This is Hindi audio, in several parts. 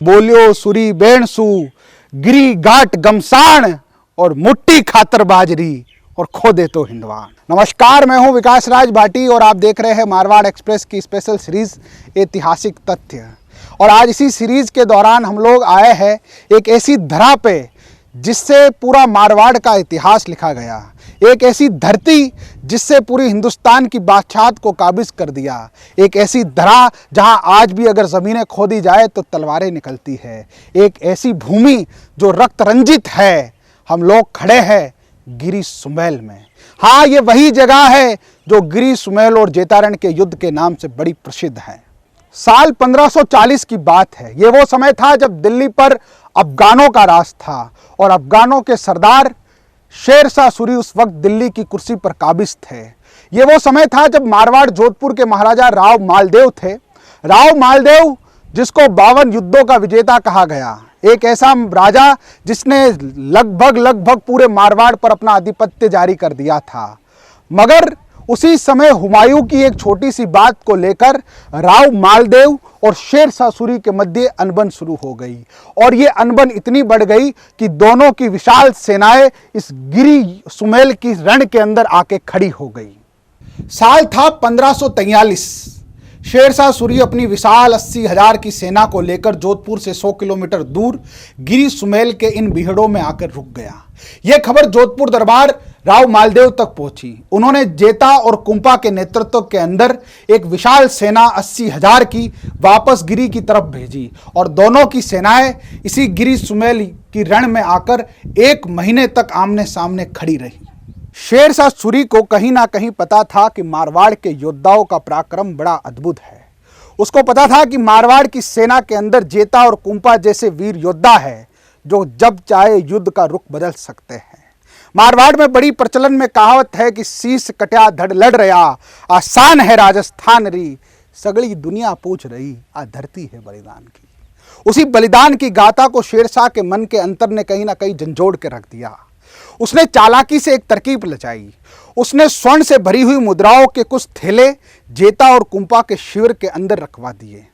बोलियो सुरी बेणसू, गिरी घाट गमसान और मुट्ठी खातर बाजरी और खो दे तो हिंदवान। नमस्कार, मैं हूं विकास राज भाटी और आप देख रहे हैं मारवाड़ एक्सप्रेस की स्पेशल सीरीज ऐतिहासिक तथ्य। और आज इसी सीरीज के दौरान हम लोग आए हैं एक ऐसी धरा पे जिससे पूरा मारवाड़ का इतिहास लिखा गया, एक ऐसी धरती जिससे पूरी हिंदुस्तान की बादशाहत को काबिज कर दिया, एक ऐसी धरा जहां आज भी अगर ज़मीनें खोदी जाए तो तलवारें निकलती है, एक ऐसी भूमि जो रक्त रंजित है। हम लोग खड़े हैं गिरी सुमेल में। हाँ, ये वही जगह है जो गिरी सुमेल और जेतारण के युद्ध के नाम से बड़ी प्रसिद्ध है। साल 1540 की बात है। ये वो समय था जब दिल्ली पर अफगानों का राज था और अफगानों के सरदार शेर शाह सूरी उस वक्त दिल्ली की कुर्सी पर काबिज थे। ये वो समय था जब मारवाड़ जोधपुर के महाराजा राव मालदेव थे। राव मालदेव जिसको 52 युद्धों का विजेता कहा गया, एक ऐसा राजा जिसने लगभग पूरे मारवाड़ पर अपना आधिपत्य जारी कर दिया था। मगर उसी समय हुमायूं की एक छोटी सी बात को लेकर राव मालदेव और शेर शाह सूरी के मध्य अनबन शुरू हो गई और ये अनबन इतनी बढ़ गई कि दोनों की विशाल सेनाएं इस गिरी सुमेल की रण के अंदर आके खड़ी हो गई। साल था 1543। शेर शाह सूरी अपनी विशाल 80,000 की सेना को लेकर जोधपुर से 100 किलोमीटर दूर गिरी सुमेल के इन बीहड़ों में आकर रुक गया। यह खबर जोधपुर दरबार राव मालदेव तक पहुंची। उन्होंने जेता और कुंपा के नेतृत्व के अंदर एक विशाल सेना 80,000 की वापस गिरी की तरफ भेजी और दोनों की सेनाएं इसी गिरी सुमेल की रण में आकर 1 महीने तक आमने सामने खड़ी रही। शेर शाह सूरी को कहीं ना कहीं पता था कि मारवाड़ के योद्धाओं का पराक्रम बड़ा अद्भुत है। उसको पता था कि मारवाड़ की सेना के अंदर जेता और कुंपा जैसे वीर योद्धा है जो जब चाहे युद्ध का रुख बदल सकते हैं। मारवाड़ में बड़ी प्रचलन में कहावत है कि शीश कट्या धड़ लड़ रहा, आसान है राजस्थान री, सगड़ी दुनिया पूछ रही आ धरती है बलिदान की। उसी बलिदान की गाथा को शेरशाह के मन के अंतर ने कहीं ना कहीं झंझोड़ के रख दिया। उसने चालाकी से एक तरकीब रचाई। उसने स्वर्ण से भरी हुई मुद्राओं के कुछ थैले जेता और कुंपा के शिविर के अंदर रखवा दिए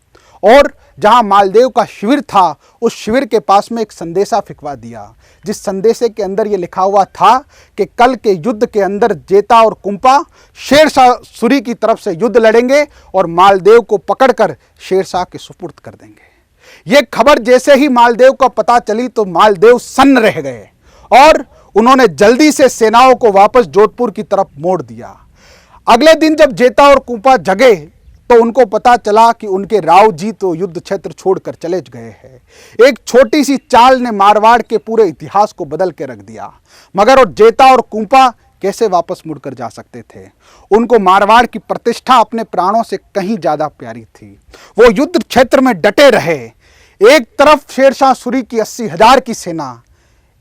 और जहां मालदेव का शिविर था उस शिविर के पास में एक संदेशा फिकवा दिया, जिस संदेशे के अंदर यह लिखा हुआ था कि कल के युद्ध के अंदर जेता और कुंपा शेर शाह सूरी की तरफ से युद्ध लड़ेंगे और मालदेव को पकड़कर शेर शाह के सुपुर्द कर देंगे। यह खबर जैसे ही मालदेव को पता चली तो मालदेव सन्न रह गए और उन्होंने जल्दी से सेनाओं को वापस जोधपुर की तरफ मोड़ दिया। अगले दिन जब जेता और कुंपा जगे तो उनको पता चला कि उनके राव जी तो युद्ध क्षेत्र छोड़कर चले गए हैं। एक छोटी सी चाल ने मारवाड़ के पूरे इतिहास को बदल के रख दिया। मगर और जेता और कुंपा कैसे वापस मुड़कर जा सकते थे? उनको मारवाड़ की प्रतिष्ठा अपने प्राणों से कहीं ज्यादा प्यारी थी। वो युद्ध क्षेत्र में डटे रहे। एक तरफ शेर शाह सूरी की 80,000 की सेना,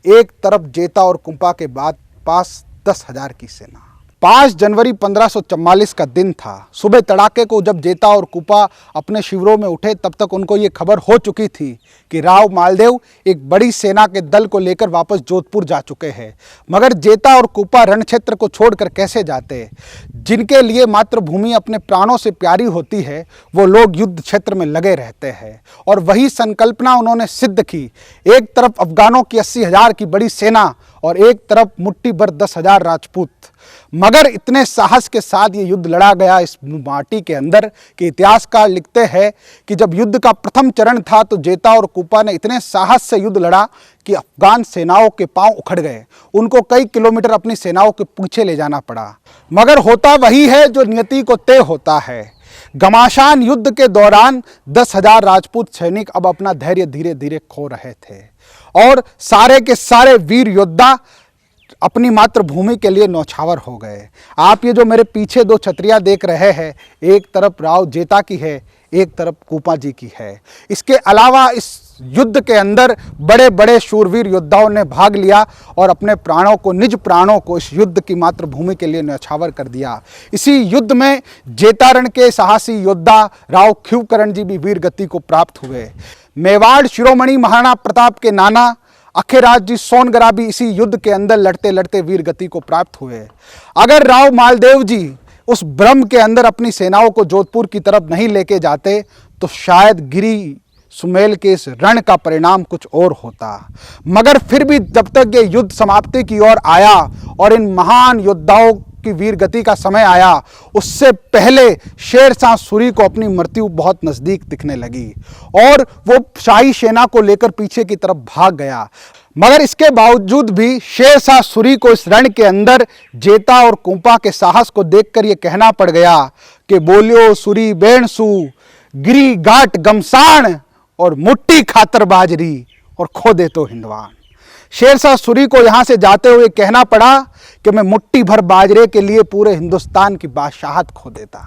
एक तरफ जेता और कुंपा के बाद पास 10,000 की सेना। 5 जनवरी 1544 का दिन था। सुबह तड़ाके को जब जेता और कुंपा अपने शिविरों में उठे तब तक उनको ये खबर हो चुकी थी कि राव मालदेव एक बड़ी सेना के दल को लेकर वापस जोधपुर जा चुके हैं। मगर जेता और कुंपा रण क्षेत्र को छोड़कर कैसे जाते? जिनके लिए मातृभूमि अपने प्राणों से प्यारी होती है वो लोग युद्ध क्षेत्र में लगे रहते हैं और वही संकल्पना उन्होंने सिद्ध की। एक तरफ अफगानों की 80,000 की बड़ी सेना और एक तरफ मुट्ठी भर 10,000 राजपूत। मगर इतने साहस के साथ ये युद्ध लड़ा गया इस माटी के अंदर कि इतिहासकार लिखते हैं कि जब युद्ध का प्रथम चरण था तो जेता और कुंपा ने इतने साहस से युद्ध लड़ा कि अफगान सेनाओं के पांव उखड़ गए। उनको कई किलोमीटर अपनी सेनाओं के पीछे ले जाना पड़ा। मगर होता वही है जो नियति को तय होता है। घमासान युद्ध के दौरान 10,000 राजपूत सैनिक अब अपना धैर्य धीरे धीरे खो रहे थे और सारे के सारे वीर योद्धा अपनी मातृभूमि के लिए नौछावर हो गए। आप ये जो मेरे पीछे 2 छतरियां देख रहे हैं, एक तरफ राव जेता की है, एक तरफ कुंपा जी की है। इसके अलावा इस युद्ध के अंदर बड़े बड़े शूरवीर योद्धाओं ने भाग लिया और अपने प्राणों को, निज प्राणों को इस युद्ध की मातृभूमि के लिए न्यौछावर कर दिया। इसी युद्ध में जेतारण के साहसी योद्धा राव खिवकरण जी भी वीर गति को प्राप्त हुए। मेवाड़ शिरोमणि महाराणा प्रताप के नाना अखेराज जी सोनगरा भी इसी युद्ध के अंदर लड़ते लड़ते वीर गति को प्राप्त हुए। अगर राव मालदेव जी उस भ्रम के अंदर अपनी सेनाओं को जोधपुर की तरफ नहीं लेके जाते तो शायद गिरी सुमेल के इस रण का परिणाम कुछ और होता। मगर फिर भी जब तक ये युद्ध समाप्ति की ओर आया और इन महान योद्धाओं की वीर गति का समय आया, उससे पहले शेरशाह सूरी को अपनी मृत्यु बहुत नजदीक दिखने लगी और वो शाही सेना को लेकर पीछे की तरफ भाग गया। मगर इसके बावजूद भी शेरशाह सूरी को इस रण के अंदर जेता और कुंपा के साहस को देखकर यह कहना पड़ गया कि बोलियो सूरी बेणसू, गिरी घाट गमसाण और मुट्ठी खातर बाजरी और खो दे तो हिंदवान। शेरशाह सूरी को यहां से जाते हुए कहना पड़ा कि मैं मुट्ठी भर बाजरे के लिए पूरे हिंदुस्तान की बादशाहत खो देता।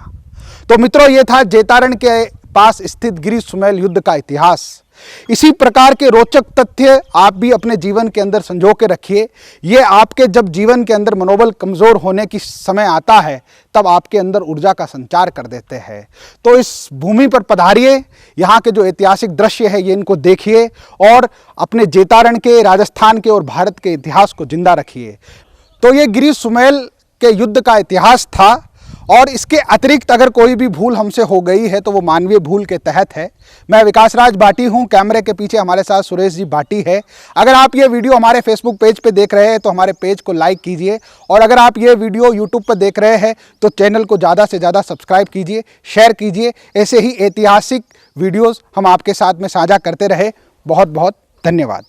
तो मित्रों, ये था जेतारण के पास स्थित गिरी सुमेल युद्ध का इतिहास। इसी प्रकार के रोचक तथ्य आप भी अपने जीवन के अंदर संजो के रखिए। ये आपके जब जीवन के अंदर मनोबल कमजोर होने की समय आता है, तब आपके अंदर ऊर्जा का संचार कर देते हैं। तो इस भूमि पर पधारिए, यहाँ के जो ऐतिहासिक दृश्य है ये इनको देखिए और अपने जेतारण के, राजस्थान के और भारत के इतिहास को जिंदा रखिए। तो ये गिरी सुमेल के युद्ध का इतिहास था और इसके अतिरिक्त अगर कोई भी भूल हमसे हो गई है तो वो मानवीय भूल के तहत है। मैं विकास राज भाटी हूँ, कैमरे के पीछे हमारे साथ सुरेश जी भाटी है। अगर आप ये वीडियो हमारे फेसबुक पेज पे देख रहे हैं तो हमारे पेज को लाइक कीजिए और अगर आप ये वीडियो यूट्यूब पर देख रहे हैं तो चैनल को ज़्यादा से ज़्यादा सब्सक्राइब कीजिए, शेयर कीजिए। ऐसे ही ऐतिहासिक वीडियोज़ हम आपके साथ में साझा करते रहे। बहुत बहुत धन्यवाद।